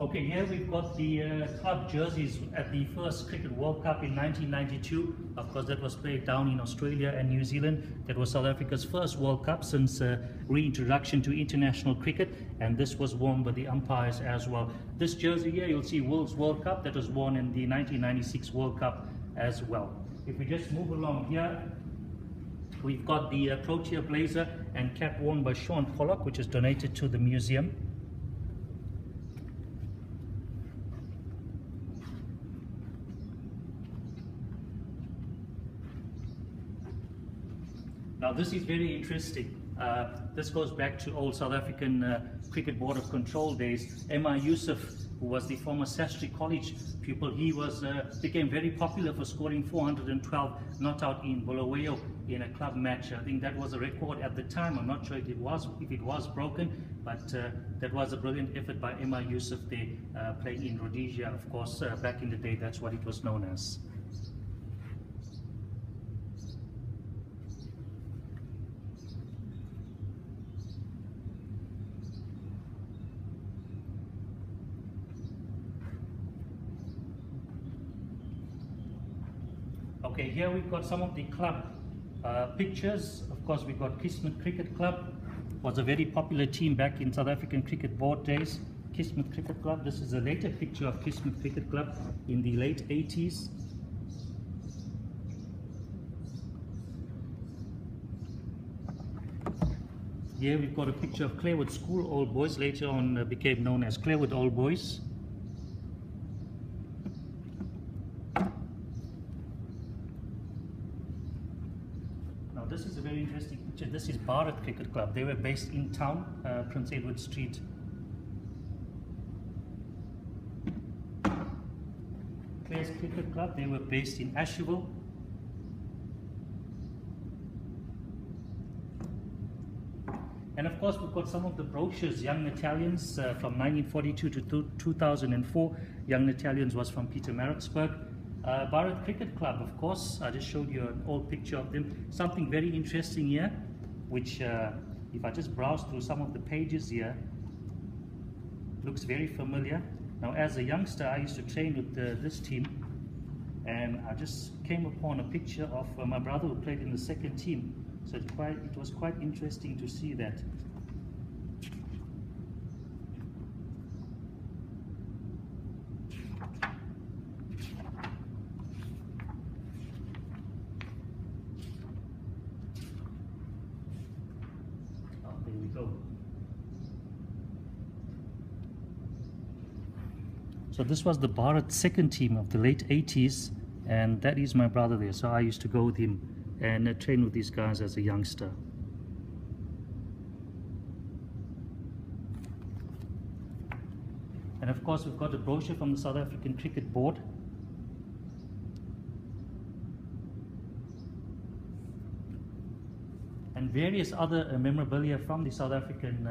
Okay, here we've got the club jerseys at the first Cricket World Cup in 1992. Of course, that was played down in Australia and New Zealand. That was South Africa's first World Cup since reintroduction to international cricket, and this was worn by the umpires as well. This jersey here, you'll see World's World Cup, that was worn in the 1996 World Cup as well. If we just move along here, we've got the Protea blazer and cap worn by Shaun Pollock, which is donated to the museum. Now this is very interesting. This goes back to old South African Cricket Board of Control days. M.I. Yusuf, who was the former Sastry College pupil, he became very popular for scoring 412 not out in Bulawayo in a club match. I think that was a record at the time. I'm not sure if it was broken, but that was a brilliant effort by M.I. Yusuf there, playing in Rhodesia. Of course, back in the day, that's what it was known as. Okay, here we've got some of the club pictures. Of course, we've got Kingsmead Cricket Club. Was a very popular team back in South African Cricket Board days. Kingsmead Cricket Club. This is a later picture of Kingsmead Cricket Club in the late 80s. Here we've got a picture of Clarewood School Old Boys, later on became known as Clarewood Old Boys. This is a very interesting picture. This is Bharat Cricket Club. They were based in town, Prince Edward Street. Clare's Cricket Club, they were based in Asheville. And of course, we've got some of the brochures, Young Italians from 1942 to 2004. Young Italians was from Peter Maritzburg. Bharat Cricket Club, of course, I just showed you an old picture of them. Something very interesting here, which if I just browse through some of the pages here, looks very familiar. Now, as a youngster, I used to train with this team, and I just came upon a picture of my brother who played in the second team. So it was quite interesting to see that. So this was the Bharat second team of the late 80s, and that is my brother there. So I used to go with him and train with these guys as a youngster. And of course, we've got a brochure from the South African Cricket Board. And various other memorabilia from the South African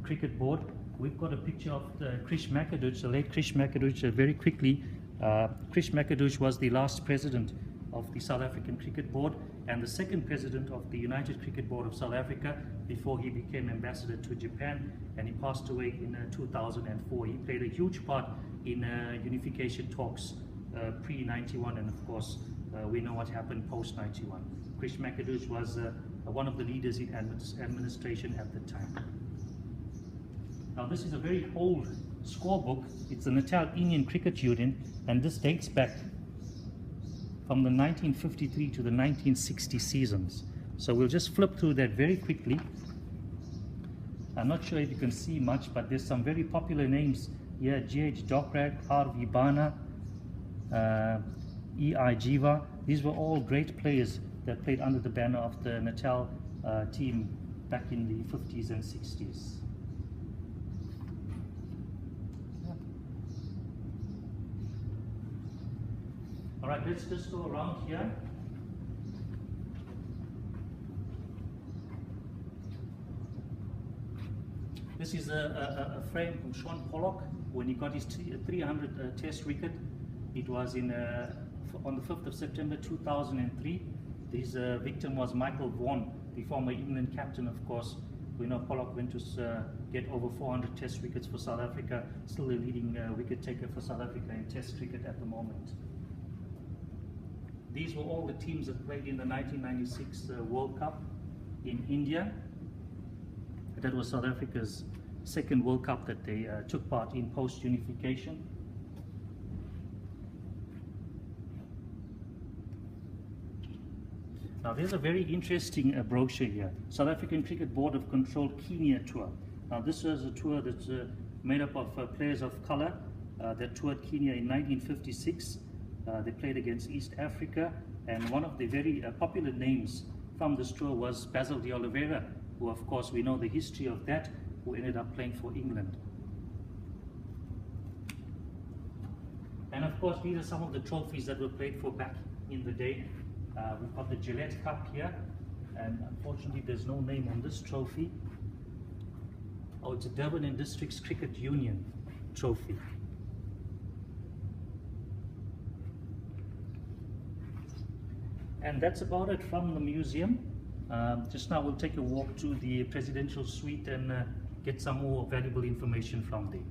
Cricket Board. We've got a picture of Krish Macadooch, the late Krish Macadooch. Very quickly, Krish Macadooch was the last president of the South African Cricket Board and the second president of the United Cricket Board of South Africa before he became ambassador to Japan, and he passed away in 2004. He played a huge part in unification talks pre-91, and of course we know what happened post-91. Krish Macadooch was one of the leaders in administration at the time. Now this is a very old scorebook. It's the Natal Indian Cricket Union, and this dates back from the 1953 to the 1960 seasons. So we'll just flip through that very quickly. I'm not sure if you can see much, but there's some very popular names here. G.H. Dokrak, R.V. Bana, E.I. Jiva. These were all great players that played under the banner of the Natal team back in the 50s and 60s. All right, let's just go around here. This is a frame from Shaun Pollock when he got his 300 test wicket. It was on the 5th of September 2003. His victim was Michael Vaughan, the former England captain, of course, We know Pollock went to get over 400 test wickets for South Africa, still the leading wicket taker for South Africa in test cricket at the moment. These were all the teams that played in the 1996 World Cup in India. That was South Africa's second World Cup that they took part in post-unification. Now there's a very interesting brochure here. South African Cricket Board have controlled Kenya tour. Now this was a tour that's made up of players of color that toured Kenya in 1956. They played against East Africa, and one of the very popular names from this tour was Basil de Oliveira, who of course we know the history of that, who ended up playing for England. And of course these are some of the trophies that were played for back in the day. We've got the Gillette Cup here, and unfortunately there's no name on this trophy. Oh, it's a Durban and Districts Cricket Union trophy. And that's about it from the museum. Just now we'll take a walk to the presidential suite and get some more valuable information from there.